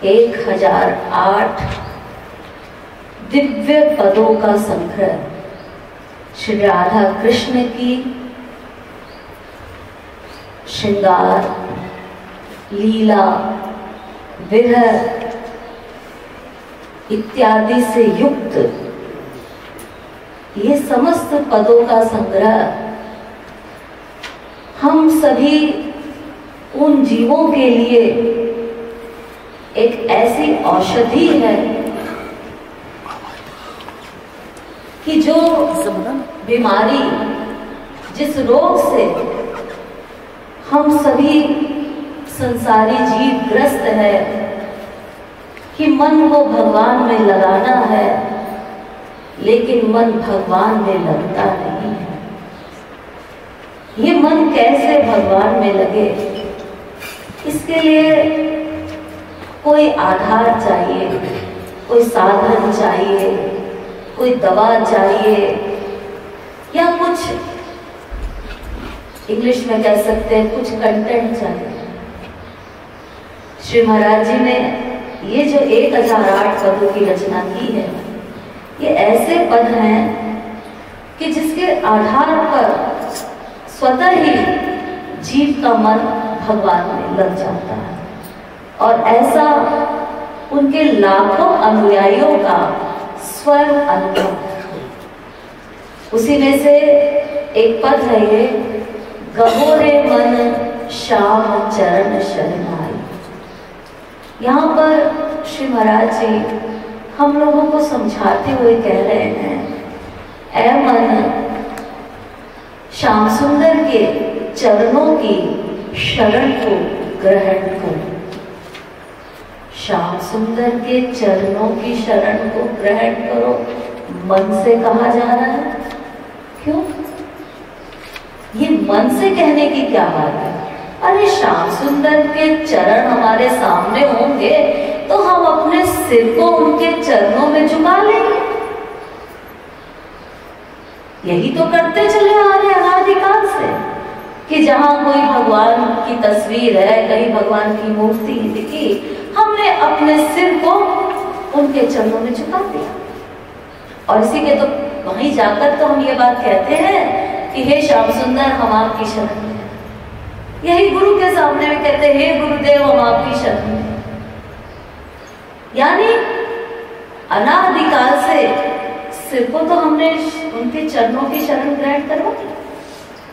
1008 दिव्य पदों का संग्रह श्री राधा कृष्ण की श्रृंगार, लीला, विरह इत्यादि से युक्त ये समस्त पदों का संग्रह हम सभी उन जीवों के लिए एक ऐसी औषधि है कि जो बीमारी, जिस रोग से हम सभी संसारी जीव ग्रस्त है कि मन को भगवान में लगाना है, लेकिन मन भगवान में लगता नहीं है। ये मन कैसे भगवान में लगे, इसके लिए कोई आधार चाहिए, कोई साधन चाहिए, कोई दवा चाहिए, या कुछ इंग्लिश में कह सकते हैं कुछ कंटेंट चाहिए। श्री महाराज जी ने ये जो 1008 पदों की रचना की है, ये ऐसे पद हैं कि जिसके आधार पर स्वतः ही जीव का मन भगवान में लग जाता है, और ऐसा उनके लाखों अनुयायियों का स्वयं अनुभव। उसी में से एक पद है ये, गहोरे मन श्याम चरण शरणाई। यहाँ पर श्री महाराज जी हम लोगों को समझाते हुए कह रहे हैं, ऐ मन श्याम सुंदर के चरणों की शरण को ग्रहण करो। श्याम सुंदर के चरणों की शरण को ग्रहण करो, मन से कहा जा रहा है। क्यों? ये मन से कहने की क्या बात है? अरे श्याम सुंदर के चरण हमारे सामने होंगे तो हम अपने सिर को उनके चरणों में झुका लेंगे। यही तो करते चले आ रहे अनादिकाल से कि जहां कोई भगवान की तस्वीर है, कहीं भगवान की मूर्ति दिखी, हमने अपने सिर को उनके चरणों में झुका दिया। और इसी के तो वहीं जाकर तो हम ये बात कहते हैं कि हे श्याम सुंदर हम आपकी शरण में। यही गुरु के सामने में कहते हैं, हे गुरुदेव हम आपकी शरण में। यानी अनादिकाल से सिर को तो हमने उनके चरणों की शरण ग्रहण करवा दी,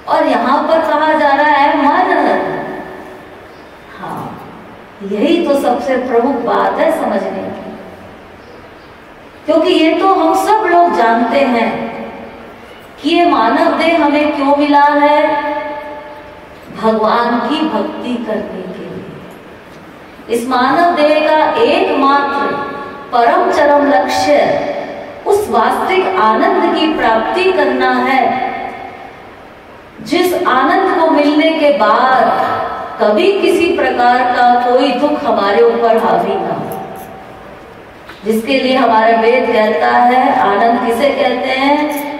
और यहाँ पर कहा जा रहा है मन। हाँ, यही तो सबसे प्रमुख बात है समझने की, क्योंकि ये तो हम सब लोग जानते हैं कि ये मानव देह हमें क्यों मिला है, भगवान की भक्ति करने के लिए। इस मानव देह का एकमात्र परम चरम लक्ष्य उस वास्तविक आनंद की प्राप्ति करना है, जिस आनंद को मिलने के बाद कभी किसी प्रकार का कोई दुख हमारे ऊपर हावी ना हो। जिसके लिए हमारा वेद कहता है, आनंद किसे कहते हैं?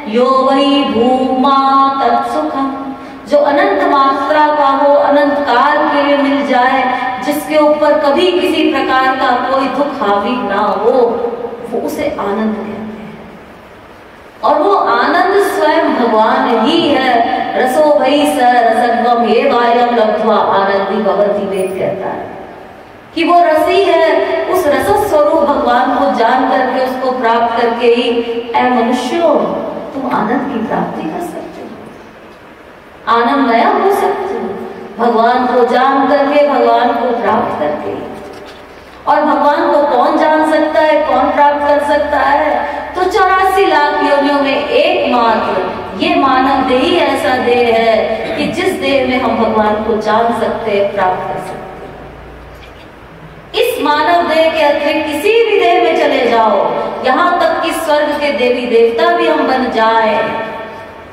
यो वही भूमा तत्सुखम, जो अनंत मात्रा का हो, अनंत काल के लिए मिल जाए, जिसके ऊपर कभी किसी प्रकार का कोई दुख हावी ना हो, वो उसे आनंद कहते हैं। और वो आनंद स्वयं भगवान ही है। रसो भई स रसगम ये वायम लब्ध्वा आनंदी भवति, वेद कहता है कि वो रसी है। उस रस स्वरूप भगवान को जान करके, उसको प्राप्त करके ही ऐ मनुष्यों तुम आनंद की प्राप्ति कर सकते हो, आनंदमय हो सकते हो, भगवान को जान करके, भगवान को प्राप्त करके। और भगवान को कौन जान सकता है, कौन प्राप्त कर सकता है? तो 84 लाख योनियों में एकमात्र ये मानव देह ही ऐसा देह है कि जिस देह में हम भगवान को जान सकते हैं, प्राप्त कर सकते हैं। इस मानव देह के अतिरिक्त किसी भी देह में चले जाओ, यहाँ तक कि स्वर्ग के देवी देवता भी हम बन जाए,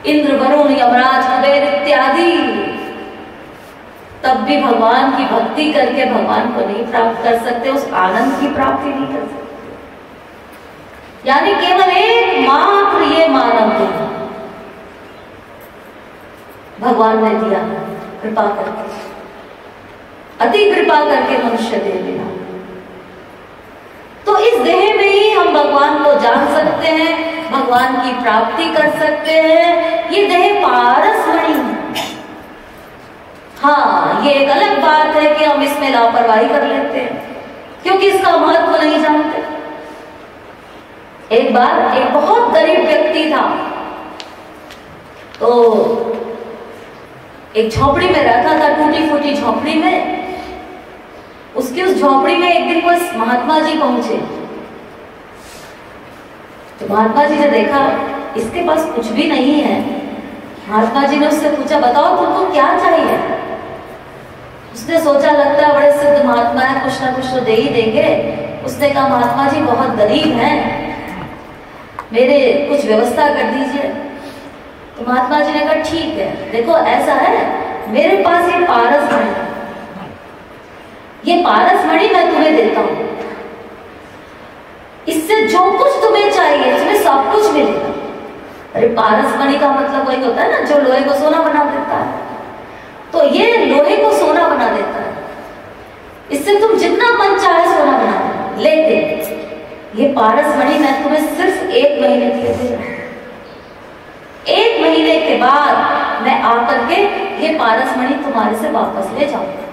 इंद्र वरुण यमराज कुबेर इत्यादि, तब भी भगवान की भक्ति करके भगवान को नहीं प्राप्त कर सकते, उस आनंद की प्राप्ति नहीं कर सकते। यानी केवल एकमात्र ये मानव देह भगवान ने दिया, कृपा करके, अति कृपा करके मनुष्य दे दिया। तो इस देह में ही हम भगवान को जान सकते हैं, भगवान की प्राप्ति कर सकते हैं। ये देह पारस मणि है। हाँ, ये एक अलग बात है कि हम इसमें लापरवाही कर लेते हैं क्योंकि इसका महत्व नहीं जानते। एक बार एक बहुत गरीब व्यक्ति था, तो एक झोपड़ी में रहता था, टूटी फूटी झोपड़ी में। उसकी उस झोपड़ी में एक दिन कोई महात्मा जी पहुंचे। तो महात्मा जी ने देखा इसके पास कुछ भी नहीं है। महात्मा जी ने उससे पूछा, बताओ तुमको क्या चाहिए? उसने सोचा लगता है बड़े सिद्ध महात्मा है, कुछ ना कुछ तो दे ही देंगे। उसने कहा, महात्मा जी बहुत गरीब हैं, मेरे कुछ व्यवस्था कर दीजिए। तो महात्मा जी ने कहा, ठीक है, देखो ऐसा है, मेरे पास ये पारस मणि है, ये पारस मणि मैं तुम्हें देता हूं, इससे जो कुछ तुम्हें चाहिए तुम्हें सब कुछ मिलेगा। अरे पारस मणि का मतलब वही होता है ना जो लोहे को सोना बना देता है। तो ये लोहे को सोना बना देता है, इससे तुम जितना मन चाहे सोना बना दो। लेकिन ये पारस मणि मैं तुम्हें सिर्फ 1 महीने के लिए दे रहा हूं। 1 महीने के बाद मैं आकर के ये पारस मणि तुम्हारे से वापस ले जाऊंगा।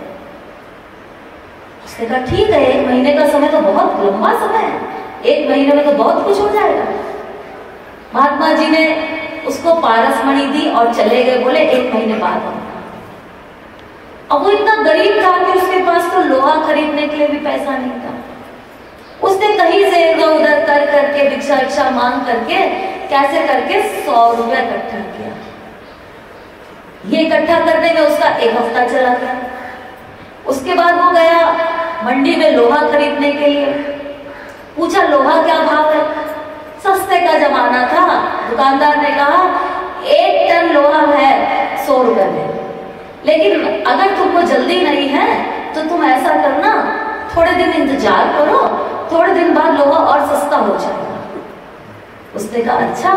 उसने कहा, ठीक है, 1 महीने का समय तो बहुत लंबा समय है, 1 महीने में तो बहुत कुछ हो जाएगा। महात्मा जी ने उसको पारस मणि दी और चले गए, बोले 1 महीने बाद आऊंगा। अब वो इतना गरीब था कि उसके पास तो लोहा खरीदने के लिए भी पैसा नहीं था। उसने कहीं से इधर उधर कर करके भिक्षा मांग करके कैसे करके 100 रुपया इकट्ठा किया। ये इकट्ठा करने में उसका 1 हफ्ता चला गया। उसके बाद वो गया मंडी में लोहा खरीदने के लिए। पूछा, लोहा क्या भाव है? सस्ते का जमाना था। दुकानदार ने कहा, 1 टन लोहा है 100 रुपए में, लेकिन अगर तुमको जल्दी नहीं है तो तुम ऐसा करना, थोड़े दिन इंतजार करो, थोड़े दिन बाद लोहा और सस्ता हो जाएगा। उसने कहा, अच्छा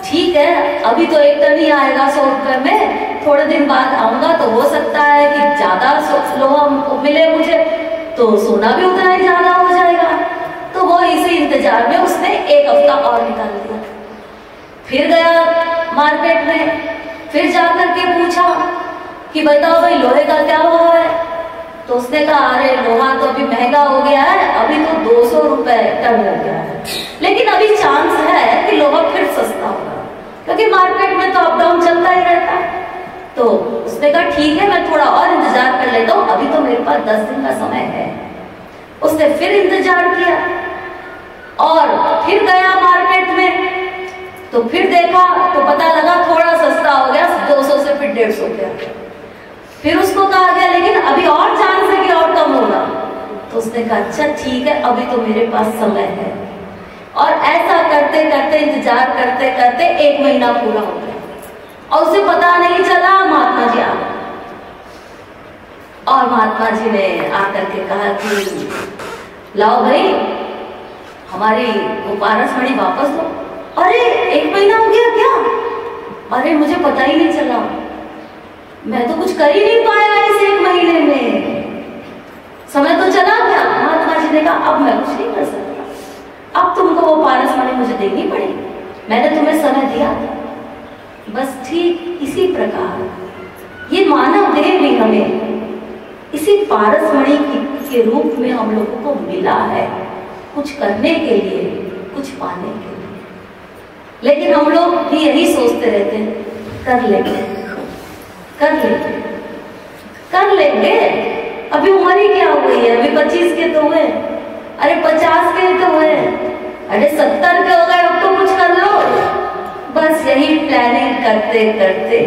ठीक है, अभी तो 1 टन ही आएगा 100 रुपए में, थोड़े दिन बाद आऊंगा तो हो सकता है कि ज्यादा लोहा मिले मुझे, तो सोना भी उतना ही ज्यादा हो जाएगा। तो वो इसी इंतजार में उसने 1 हफ्ता और निकाल दिया। फिर गया मार्केट में, फिर जाकर के पूछा कि बताओ भाई लोहे का क्या भाव है? तो उसने कहा, अरे लोहा तो अभी महंगा हो गया है, अभी तो 200 रुपए टन हो गया है, लेकिन अभी चांस है कि लोहा फिर सस्ता होगा, क्योंकि मार्केट में तो अप डाउन चलता ही रहता है। तो उसने कहा, ठीक है, मैं थोड़ा और इंतजार कर लेता हूँ, अभी तो मेरे पास 10 दिन का समय है। उसने फिर इंतजार किया और फिर गया मार्केट में, तो फिर देखा तो पता लगा थोड़ा सस्ता हो गया, 200 से फिर 150 गया। फिर उसको कहा गया, लेकिन अभी और चांस है कि और कम होगा। तो उसने कहा, अच्छा ठीक है, अभी तो मेरे पास समय है। और ऐसा करते करते इंतजार करते करते 1 महीना पूरा हो गया और उसे पता नहीं चला। महात्मा जी आ गए और महात्मा जी ने आकर के कहा कि लाओ भाई, हमारी वो पारस मणि वापस दो। अरे 1 महीना हो गया क्या? अरे मुझे पता ही नहीं चला, मैं तो कुछ कर ही नहीं पाया इस 1 महीने में, समय तो चला गया। महात्मा जी ने कहा, अब मैं कुछ नहीं कर सकता, अब तुमको वो पारस मणि मुझे देनी पड़ेगी, मैंने तुम्हें समय दिया था। बस ठीक इसी प्रकार ये मानव देह भी हमें इसी पारस मणि के रूप में हम लोगों को मिला है, कुछ करने के लिए, कुछ पाने के लिए। लेकिन हम लोग भी यही सोचते रहते हैं, कर लेंगे कर लेंगे कर लेंगे, अभी उम्र ही क्या हो गई है, अभी 25 के तो हुए, अरे 50 के तो हुए, अरे 70 के हो गए, अब तो कुछ कर लो। बस यही प्लानिंग करते करते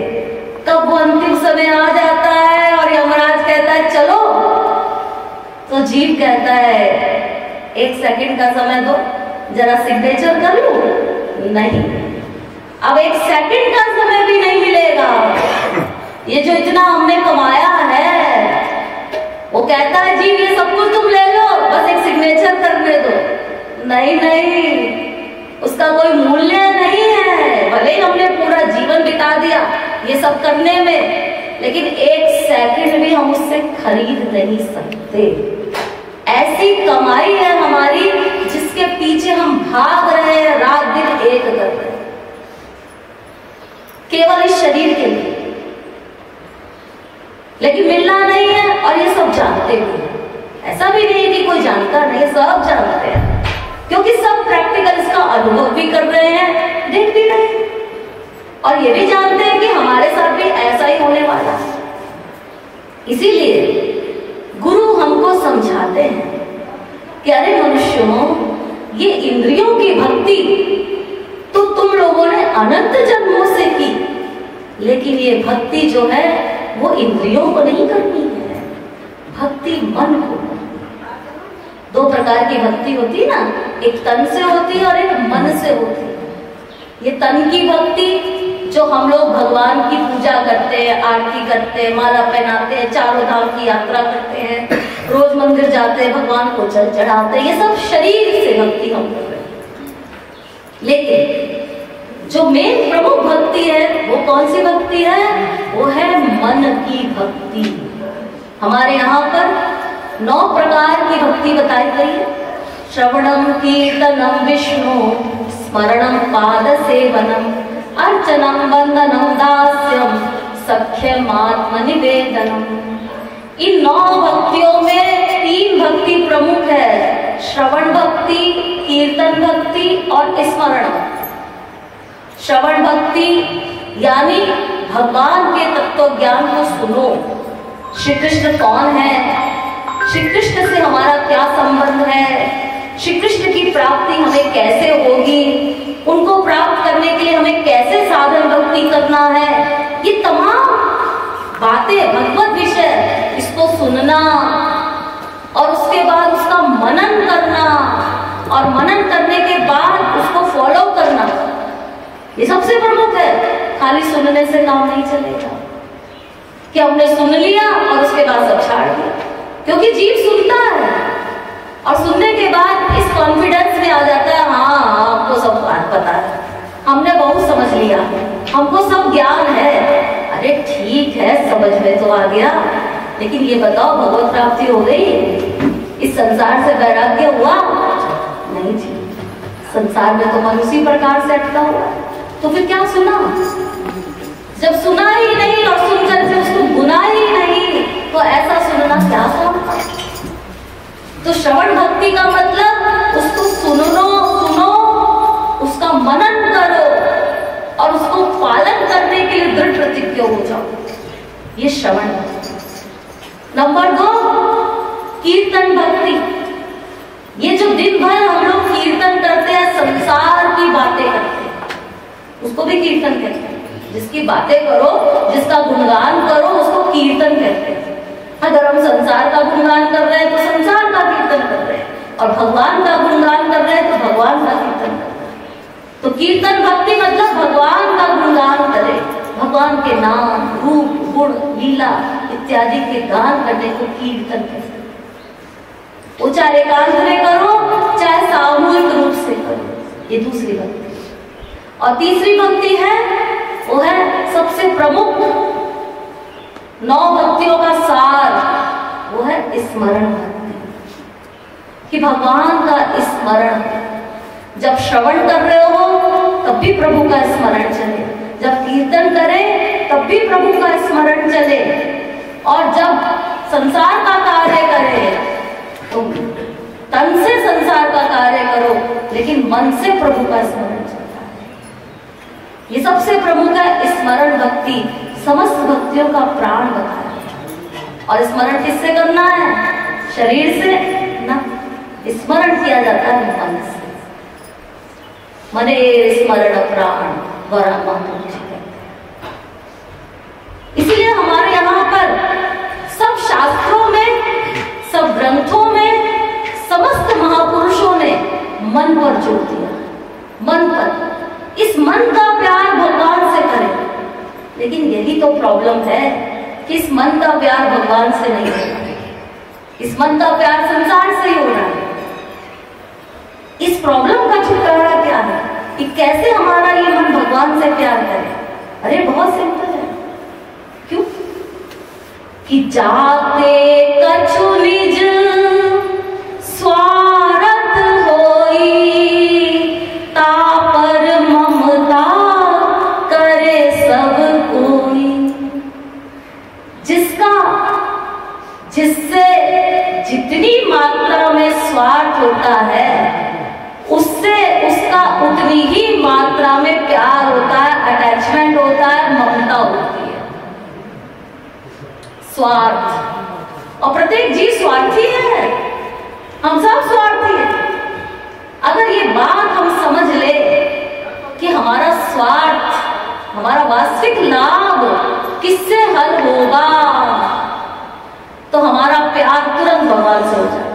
तब वो अंतिम समय आ जाता है और यमराज कहता है चलो, तो जीव कहता है 1 सेकंड का समय दो, जरा सिग्नेचर कर लूं। नहीं, अब 1 सेकंड का समय भी नहीं मिलेगा। ये जो इतना हमने कमाया है, वो कहता है जीव ये सब कुछ तुम ले लो, बस एक सिग्नेचर करने दो। नहीं नहीं, उसका कोई मूल्य नहीं है। भले ही हमने पूरा जीवन बिता दिया ये सब करने में, लेकिन 1 सेकंड भी हम उससे खरीद नहीं सकते। ऐसी कमाई है हमारी भाग रहे हैं, रात दिन एक कर रहे हैं केवल इस शरीर के लिए, लेकिन मिलना नहीं है। और ये सब जानते भी हैं, ऐसा भी नहीं है कि कोई जानता नहीं, सब जानते हैं, क्योंकि सब प्रैक्टिकल इसका अनुभव भी कर रहे हैं, देख भी रहे हैं, और ये भी जानते हैं कि हमारे साथ भी ऐसा ही होने वाला है। इसीलिए गुरु हमको समझाते हैं कि अरे मनुष्यों, ये इंद्रियों की भक्ति तो तुम लोगों ने अनंत जन्मों से की, लेकिन ये भक्ति जो है वो इंद्रियों को नहीं करनी है, भक्ति मन को। दो प्रकार की भक्ति होती है ना, एक तन से होती है और एक मन से होती है। ये तन की भक्ति जो हम लोग भगवान की पूजा करते हैं, आरती करते हैं, माला पहनाते हैं, चारों धाम की यात्रा करते हैं, रोज मंदिर जाते हैं, भगवान को जल चढ़ाते हैं, ये सब शरीर से भक्ति हम कर रहे हैं। लेकिन जो मेन प्रमुख भक्ति है वो कौन सी भक्ति है? वो है मन की भक्ति। हमारे यहाँ पर 9 प्रकार की भक्ति बताई गई है। श्रवणम कीर्तनम विष्णु स्मरणम पाद सेवनम अर्चनम वंदनम दास्यम सख्यम आत्म निवेदनम। इन 9 भक्तियों में 3 भक्ति प्रमुख है, श्रवण भक्ति, कीर्तन भक्ति और स्मरण। श्रवण भक्ति यानी भगवान के तत्व ज्ञान को सुनो, श्री कृष्ण कौन है, श्री कृष्ण से हमारा क्या संबंध है, श्री कृष्ण की प्राप्ति हमें कैसे होगी, उनको प्राप्त करने के लिए हमें कैसे साधन भक्ति करना है, ये तमाम बातें भगवत विषय, इसको सुनना और उसके बाद उसका मनन करना, और मनन करने के बाद उसको फॉलो करना, ये सबसे प्रमुख है। खाली सुनने से काम नहीं चलेगा कि हमने सुन लिया और उसके बाद सब छाड़ दिया, क्योंकि जीव सुनता है और सुनने के बाद इस कॉन्फिडेंस में आ जाता है, हाँ आपको सब बात पता है, हमने बहुत समझ लिया, हमको सब ज्ञान है। अरे ठीक है, समझ में तो आ गया, लेकिन ये बताओ भगवत प्राप्ति हो गई, इस संसार से वैराग्य हुआ? नहीं जी, संसार में तो मन उसी प्रकार से अटका हुआ, तो फिर क्या सुना? जब सुना ही नहीं और सुनकर के उसको गुना ही नहीं, तो ऐसा सुनना क्या होगा? तो श्रवण भक्ति का मतलब उसको सुनो, उसका मनन करो और उसको पालन करने के लिए दृढ़ प्रतिज्ञ हो जाओ, ये श्रवण भक्ति। नंबर 2 कीर्तन भक्ति। ये जो दिन भर हम लोग कीर्तन करते हैं, संसार की बातें करते हैं, उसको भी कीर्तन कहते हैं। जिसकी बातें करो, जिसका गुणगान करो, उसको कीर्तन कहते हैं। अगर हम संसार का गुणगान कर रहे हैं तो संसार का कीर्तन कर रहे हैं, और भगवान का गुणगान कर रहे हैं तो भगवान का कीर्तन कर रहे हैं। तो कीर्तन भक्ति मतलब भगवान का गुणगान करे, भगवान के नाम, रूप, गुण, लीला इत्यादि के गान करने को कीर्तन कहते हैं। वो चाहे एकांत में करो, चाहे सामूहिक रूप से करो, ये दूसरी भक्ति। और तीसरी भक्ति है, वो है सबसे प्रमुख 9 भक्तियों का सार, वो है स्मरण भक्ति। कि भगवान का स्मरण, जब श्रवण कर रहे हो तब भी प्रभु का स्मरण चले, जब कीर्तन करें तब भी प्रभु का स्मरण चले, और जब संसार का कार्य करें तो तन से संसार का कार्य करो, लेकिन मन से प्रभु का स्मरण चलता है। ये सबसे प्रमुख है स्मरण भक्ति, समस्त भक्तियों का प्राण बताया। और स्मरण किससे करना है? शरीर से ना, स्मरण किया जाता है मन से। मने स्मरण प्राण वरा मातुजी कहते हैं। इसलिए हमारे यहाँ पर सब शास्त्रों में, सब ग्रंथों में, समस्त महापुरुषों ने मन पर जोर दिया, मन पर। इस मन का प्यार भगवान से करें, लेकिन यही तो प्रॉब्लम है कि इस मन का प्यार भगवान से नहीं हो रहा है, इस मन का प्यार संसार से ही हो रहा है। इस प्रॉब्लम का छुटकारा क्या है कि कैसे हमारा ये मन भगवान से प्यार करे? अरे बहुत सिंपल है। क्यों? कि जाते कछु निज स्वार्थ होई, जिससे जितनी मात्रा में स्वार्थ होता है उससे उसका उतनी ही मात्रा में प्यार होता है, अटैचमेंट होता है, ममता होती है। स्वार्थ, और प्रत्येक जीव स्वार्थी है, हम सब स्वार्थी हैं। अगर ये बात हम समझ ले कि हमारा स्वार्थ, हमारा वास्तविक लाभ किससे हल होगा, तो हमारा प्यार तुरंत भगवान से हो जाए।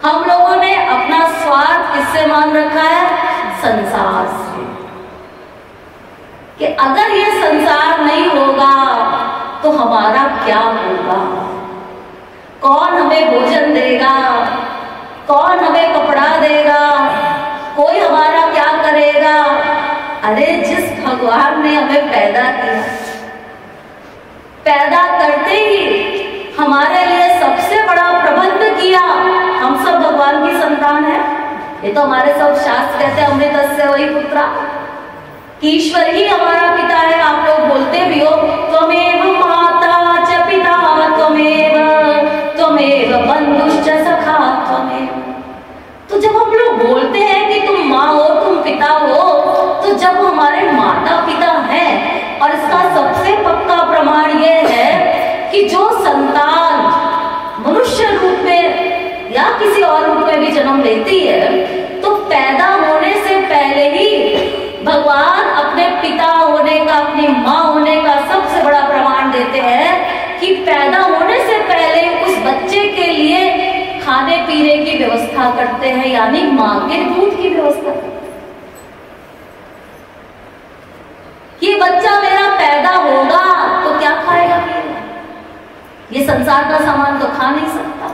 हम लोगों ने अपना स्वार्थ किससे मान रखा है? संसार से, कि अगर ये संसार नहीं होगा तो हमारा क्या होगा, कौन हमें भोजन देगा, कौन हमें कपड़ा देगा, कोई हमारा क्या करेगा। अरे जिस भगवान ने हमें पैदा किया, पैदा करते ही हमारे लिए सबसे बड़ा प्रबंध किया, हम सब भगवान की संतान है। ये तो हमारे सब शास्त्र कहते हैं, अमृतस्य वही पुत्रा, ईश्वर ही हमारा पिता है। आप लोग बोलते भी हो त्वमेव माता च पिता त्वमेव बंधुश्च सखा त्वमेव। तो जब हम लोग बोलते हैं कि तुम माँ हो, तुम पिता हो, तो जब हमारे माता पिता हैं, और इसका सबसे पक्का प्रमाण ये है कि जो संतान मनुष्य रूप में या किसी और रूप में भी जन्म लेती है, तो पैदा होने से पहले ही भगवान अपने पिता होने का, अपनी माँ होने का सबसे बड़ा प्रमाण देते हैं कि पैदा होने से पहले उस बच्चे के लिए खाने पीने की व्यवस्था करते हैं, यानी माँ के दूध की व्यवस्था करते हैं। ये बच्चा मेरा पैदा होगा तो क्या खाएगा, ये संसार का सामान तो खा नहीं सकता,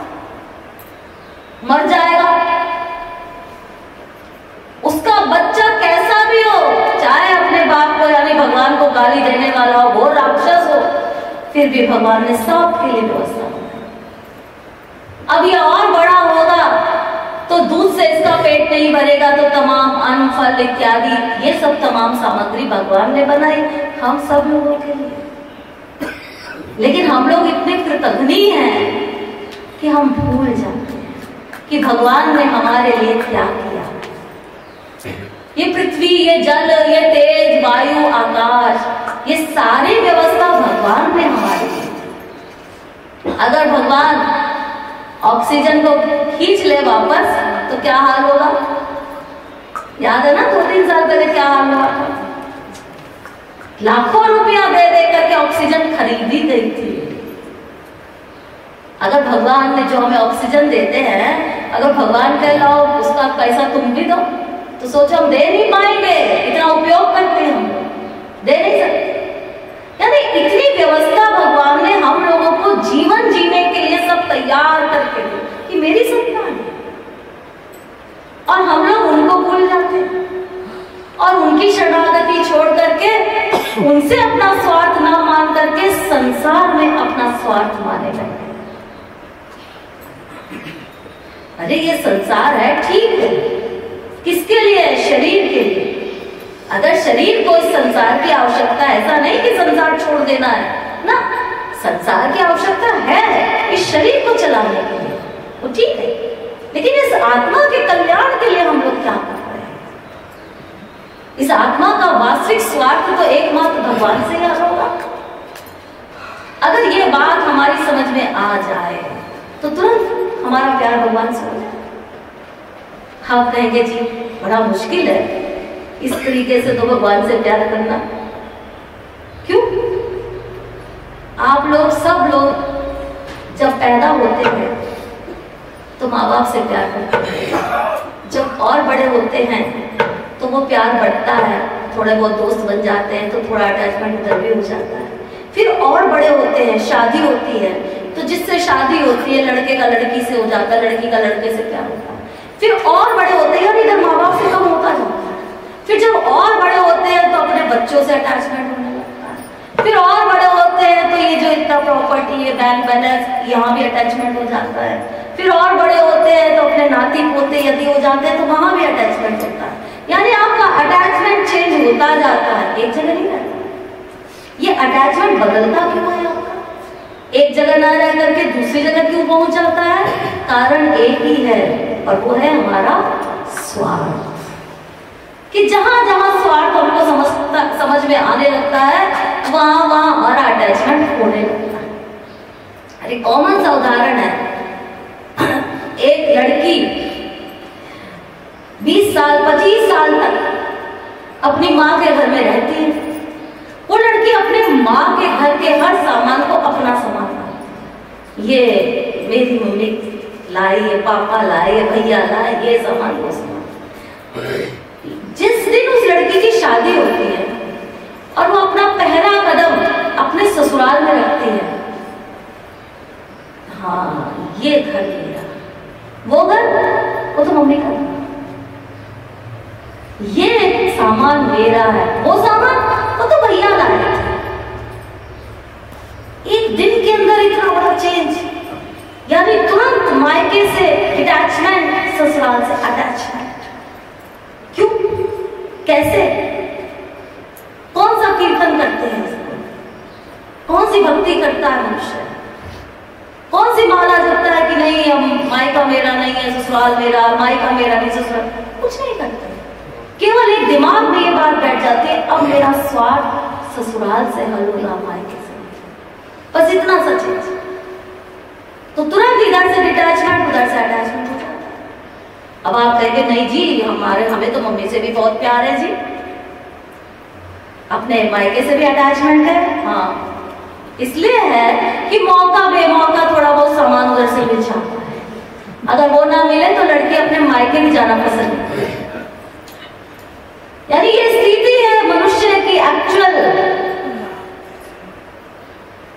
मर जाएगा। उसका बच्चा कैसा भी हो, चाहे अपने बाप को यानी भगवान को गाली देने वाला हो, वो राक्षस हो, फिर भी भगवान ने सबके लिए व्यवस्था बनाई। अब ये और बड़ा होगा तो दूध से इसका पेट नहीं भरेगा, तो तमाम अन्न फल इत्यादि ये सब तमाम सामग्री भगवान ने बनाई हम सब लोगों के लिए। लेकिन हम लोग इतने कृतघ्नी हैं कि हम भूल जाते हैं कि भगवान ने हमारे लिए क्या किया। ये पृथ्वी, ये जल, ये तेज, वायु, आकाश, ये सारी व्यवस्था भगवान ने हमारे लिए। अगर भगवान ऑक्सीजन को खींच ले वापस तो क्या हाल होगा? याद है ना 2-3 साल पहले क्या हाल हुआ था? लाखों रुपया दे दे करके ऑक्सीजन खरीदी गई थी। अगर भगवान ने जो हमें ऑक्सीजन देते हैं, अगर भगवान कह लो उसका पैसा तुम भी दो, तो सोचो हम दे नहीं पाएंगे, इतना उपयोग करते हैं हम, दे नहीं सकते। यानी इतनी व्यवस्था भगवान ने हम लोगों को जीवन जीने के लिए सब तैयार करके दी कि मेरी संतान है, और हम लोग उनको भूल जाते हैं और उनकी शरणागति छोड़ करके, उनसे अपना स्वार्थ ना मान करके संसार में अपना स्वार्थ माने लगते। अरे ये संसार है, ठीक है, किसके लिए? शरीर के लिए। अगर शरीर को इस संसार की आवश्यकता, ऐसा नहीं कि संसार छोड़ देना है ना, संसार की आवश्यकता है इस शरीर को चलाने के लिए, वो ठीक है, लेकिन इस आत्मा के कल्याण के लिए हम लोग क्या कर रहे हैं? इस आत्मा का वास्तविक स्वार्थ तो एकमात्र भगवान से ही होगा। अगर ये बात हमारी समझ में आ जाए तो तुरंत हमारा प्यार भगवान से हो जाए। आप कहेंगे जी बड़ा मुश्किल है इस तरीके से तो भगवान से प्यार करना, क्यों? आप लोग सब लोग जब पैदा होते हैं तो माँ बाप से प्यार करते हैं, जब और बड़े होते हैं तो वो प्यार बढ़ता है, थोड़े बहुत दोस्त बन जाते हैं तो थोड़ा अटैचमेंट उधर भी हो जाता है। फिर और बड़े होते हैं, शादी होती है, तो जिससे शादी होती है लड़के का लड़की से हो जाता है, लड़की का लड़के से प्यार होता है। फिर और बड़े होते हैं, इधर माँ बाप से कम होता जाता है। फिर जब और बड़े होते हैं तो अपने बच्चों से अटैचमेंट होने लगता है। फिर और बड़े होते हैं तो ये जो इतना प्रॉपर्टी है, बैंक बैलेंस, यहाँ भी अटैचमेंट हो जाता है। फिर और बड़े होते हैं तो अपने नाती पोते यदि हो जाते हैं तो वहां भी अटैचमेंट होता है। यानी आपका अटैचमेंट चेंज होता जाता है, एक जगह नहीं रहता। ये अटैचमेंट बदलता क्यों है आपका? एक जगह ना रह रह करके दूसरी जगह क्यों पहुंच जाता है? कारण एक ही है और वो है हमारा स्वार्थ। कि जहां जहां स्वार्थ हमको समझ में आने लगता है, वहां वहां हमारा अटैचमेंट होने लगता है। अरे कॉमन सा उदाहरण है, एक लड़की 20 साल 25 साल तक अपनी माँ के घर में रहती है। वो लड़की अपने माँ के घर के हर सामान को अपना सामान लाती, ये मेरी मम्मी लाई, ये पापा लाए, ये भैया लाए, ये सामान वो सामान। जिस दिन उस लड़की की शादी होती है और वो अपना पहला कदम अपने ससुराल में रखती है, हाँ ये घर मेरा, वो घर वो तो मम्मी का, ये सामान मेरा है, वो सामान वो तो भैया लाए। एक दिन के अंदर इतना बड़ा चेंज, यानी तुरंत मायके से डिटैचमेंट, ससुराल से अटैचमेंट। क्यों? कैसे? कौन सा कीर्तन करते हैं इसको? कौन सी भक्ति करता है मनुष्य? कौन सी माला जपता है कि नहीं हम मायका मेरा नहीं है ससुराल मेरा, मायका मेरा नहीं ससुराल? कुछ नहीं करते। केवल एक दिमाग में ये बात बैठ जाती है, अब मेरा स्वार्थ ससुराल से हल होगा, मायके से, बस इतना सच है। तो तुरंत इधर से डिटैचमेंट, उधर से अटैचमेंट हो जाता है। अब आप कहेंगे नहीं जी, हमें तो मम्मी से भी बहुत प्यार है जी, अपने मायके से भी अटैचमेंट है। हाँ, इसलिए है कि मौका बेमौका थोड़ा बहुत सामान उधर से मिल जाता है। अगर वो ना मिले तो लड़की अपने मायके भी जाना पसंद करती है। यानी ये स्थिति है मनुष्य की एक्चुअल,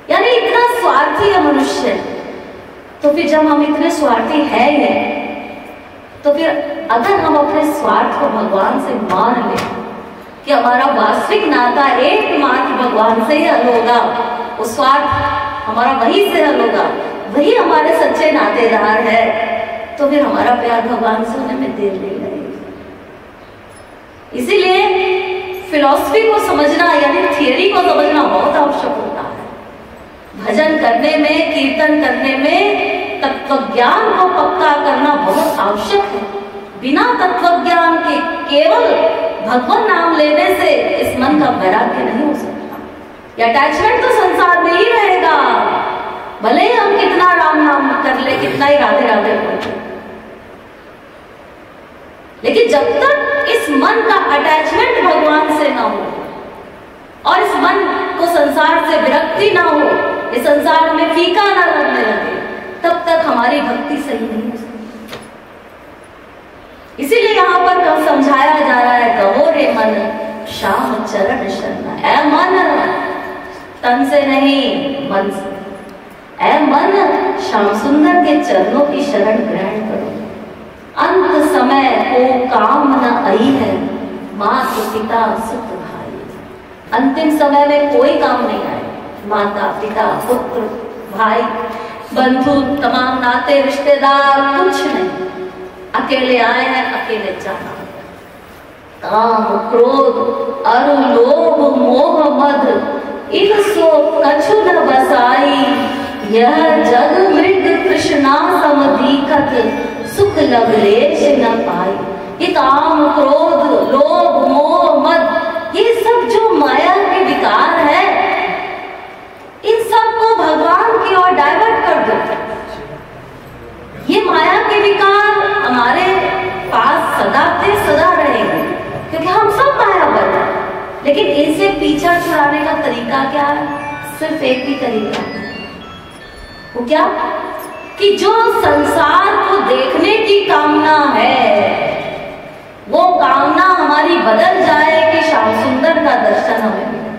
यानी इतना स्वार्थी है मनुष्य। तो फिर जब हम इतने स्वार्थी है ही तो फिर अगर हम अपने स्वार्थ को भगवान से मान लें कि हमारा वास्तविक नाता एकमात्र भगवान से ही हल होगा, वो स्वार्थ हमारा वही से हल होगा, वही हमारे सच्चे नातेदार है, तो फिर हमारा प्यार भगवान से होने में देर नहीं लगेगी। इसीलिए फिलॉसफी को समझना यानी थियरी को समझना बहुत आवश्यक होता है। भजन करने में, कीर्तन करने में तत्वज्ञान को पक्का करना बहुत आवश्यक है। बिना तत्वज्ञान के केवल भगवान नाम लेने से इस मन का वैराग्य नहीं हो सकता। ये अटैचमेंट तो संसार में ही रहेगा, भले ही हम कितना राम नाम कर ले, कितना ही राधे राधे बोले, लेकिन जब तक इस मन का अटैचमेंट भगवान से ना हो और इस मन को संसार से विरक्ति ना हो, इस संसार में फीका ना लगने लगे, तब तक हमारी भक्ति सही नहीं हो सकती। इसीलिए यहाँ पर समझाया जा रहा है, कहो रे मन श्याम चरण शरण। ऐ मन, तन से नहीं मन से, ऐ मन श्याम सुंदर के चरणों की शरण ग्रहण करो। अंत समय को काम न आई है, माता पिता सुत भाई। अंतिम समय में कोई काम नहीं आए, माता पिता पुत्र भाई बंधु तमाम नाते रिश्तेदार कुछ नहीं, अकेले आए हैं, अकेले जाना। काम क्रोध अरु लोभ मोह मद इन सो कछु न बसाई। यह जग मृग कृष्णा समदीकत सुख लवलेश न पाई। ये काम क्रोध लोभ मोह मद, ये सब जो माया के विकार है, इन सब को भगवान की ओर डाइवर्ट कर दो। ये माया के विकार हमारे पास सदा थे, सदा रहेंगे, क्योंकि हम सब मायावर हैं। लेकिन इनसे पीछा छुड़ाने का तरीका क्या है? सिर्फ एक ही तरीका है, वो क्या? कि जो संसार को देखने की कामना है, वो कामना हमारी बदल जाए कि श्याम सुंदर का दर्शन हमें मिले।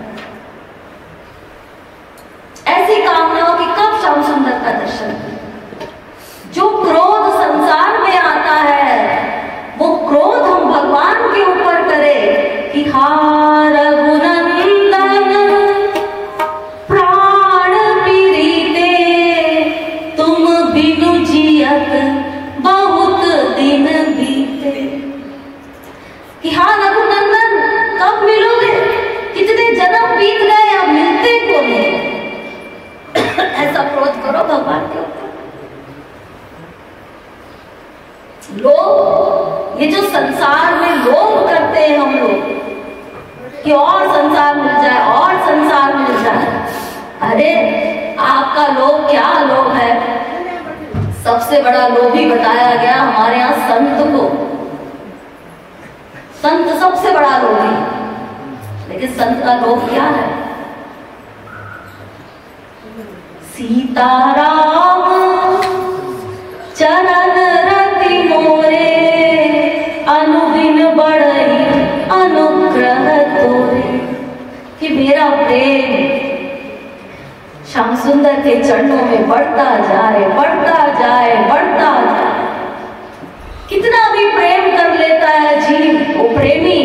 ऐसी कामनाओं की कब श्याम सुंदर का दर्शन मिले? जो क्रोध संसार में आता है, वो क्रोध हम भगवान के ऊपर करें कि हा रघुनंदन प्राण पीड़िते, तुम बिनु जियत बहुत दिन बीते। कि हा रघुनंदन कब मिलोगे? कितने जन्म बीत गए, अब मिलते को नहीं। ऐसा क्रोध करो भगवान ये जो संसार में लोभ करते हैं हम लोग कि और संसार मिल जाए और संसार मिल जाए, अरे आपका लोभ क्या लोभ है? सबसे बड़ा लोभी बताया गया हमारे यहाँ संत को। संत सबसे बड़ा लोभी। लेकिन संत का लोभ क्या है? सीताराम चरण रति मोरे, अनुबिन बढ़ई अनुग्रह तोरे। कि मेरा प्रेम श्याम सुंदर के चरणों में बढ़ता जाए, बढ़ता जाए, बढ़ता जाए। कितना भी प्रेम कर लेता है जीव, वो प्रेमी,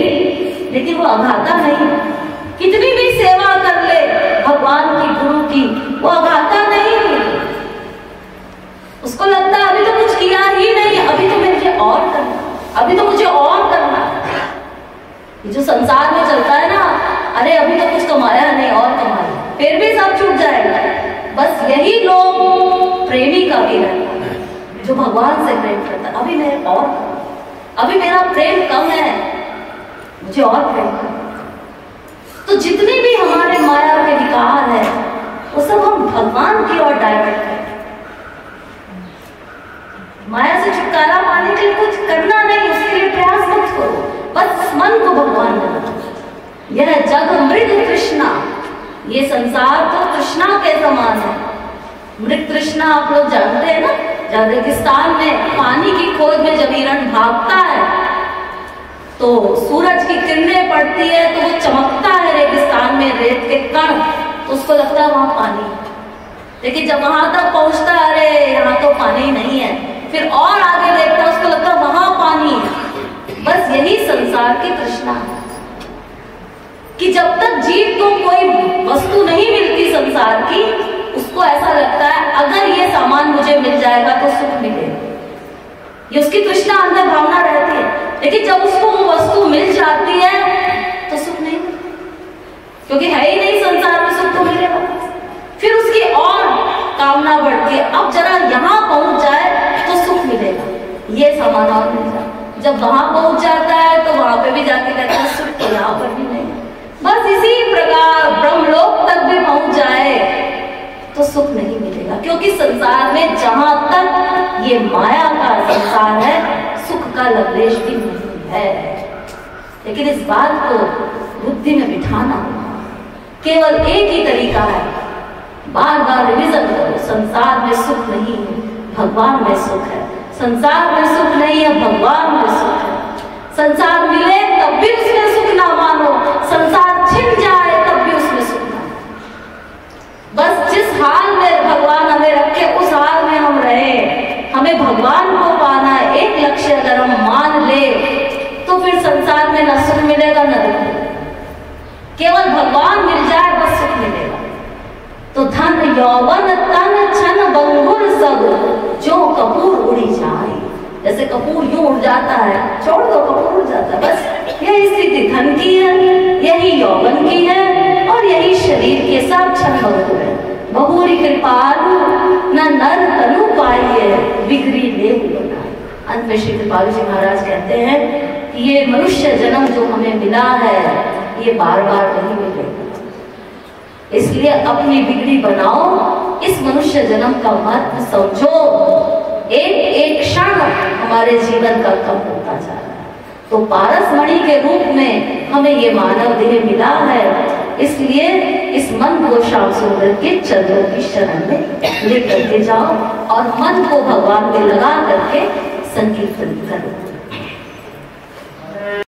लेकिन वो अघाता नहीं। कितनी भी सेवा कर ले भगवान की, गुरु की, वो अघाता नहीं। उसको लगता है अभी तो कुछ किया ही नहीं, अभी तो मुझे और करना, अभी तो मुझे और करना। ये जो संसार में चलता है ना, अरे अभी तो कुछ कमाया नहीं और कमाया, फिर भी सब छूट जाएगा। बस यही लोग प्रेमी का भी रहता है, जो भगवान से प्रेम करता है। अभी मेरे और, अभी मेरा प्रेम कम है, मुझे और प्रेम करना। तो जितने भी हमारे माया के विकार है, वो सब हम भगवान की ओर डाइवर्ट करते हैं। माया से छुटकारा पाने के लिए कुछ करना नहीं, उसके लिए प्रयास मत करो, बस मन को भगवान बनाओ। यह जग मृग तृष्णा, ये संसार तो तृष्णा के समान है। मृग तृष्णा आप लोग जानते हैं ना, रेगिस्तान में पानी की खोज में जब हिरण भागता है तो सूरज की किरणें पड़ती है तो वो चमकता है रेगिस्तान में, रेत के कण, तो उसको लगता है वहां पानी। लेकिन जब वहां तक पहुंचता है, अरे यहाँ तो पानी नहीं है, फिर और आगे देखता है, उसको लगता है वहां पानी है। बस यही संसार की तृष्णा है कि जब तक जीव को कोई वस्तु नहीं मिलती संसार की, उसको ऐसा लगता है अगर ये सामान मुझे मिल जाएगा तो सुख मिलेगा। ये उसकी तृष्णा अंदर भावना रहती है। लेकिन जब उसको वो वस्तु मिल जाती है तो सुख नहीं मिलता, क्योंकि है ही नहीं संसार में सुख तो मिलेगा। फिर उसकी और कामना बढ़ती है, अब जरा यहाँ पहुंच जाए तो सुख मिलेगा, ये सामान और मिल जाए। जब वहां पहुंच जाता है तो वहां पे भी जाके कहता है सुख तो यहाँ पर भी नहीं। बस इसी प्रकार ब्रह्मलोक तक भी पहुंच जाए तो सुख नहीं मिलेगा, क्योंकि संसार में जहां तक ये माया का संसार है, सुख का लवलेश भी नहीं है। लेकिन इस बात को बुद्धि में बिठाना केवल एक ही तरीका है, बार बार रिविजन करो। संसार में सुख नहीं है, भगवान में सुख है। संसार में सुख नहीं है, भगवान में सुख है। संसार मिले तब भी उसमें सुख ना मानो, संसार छिन जाए तब भी उसमें सुख ना। बस जिस हाल में भगवान हमें रखे उस हाल में हम रहे। हमें भगवान को पाना है, एक लक्ष्य अगर हम मान ले तो फिर संसार में न सुख मिलेगा न दुख मिलेगा। केवल भगवान मिल जाए बस सुख मिलेगा। तो धन यौवन तन छन बंगुर सब, जो कपूर उड़ी जाए। जैसे कपूर यूं उड़ जाता है, छोड़ दो कपूर उड़ जाता है। बस यही स्थिति धन की है, यही यौवन की है, और यही शरीर के सब क्षण बंगुर है। बहुरी कृपालु न नर तनु पाइए, बिगड़ी ले बना। अंत में श्री कृपालु जी महाराज कहते हैं कि ये मनुष्य जन्म जो हमें मिला है, ये बार बार नहीं मिलेगा। इसलिए अपनी बिगड़ी बनाओ, इस मनुष्य जन्म का महत्व समझो। एक एक क्षण हमारे जीवन का कम होता जा रहा है। तो पारस मणि के रूप में हमें ये मानव देह मिला है, इसलिए इस मन को श्याम सुंदर के चरणों की शरण में लेकर के जाओ और मन को भगवान में लगा करके संकीर्तन करो।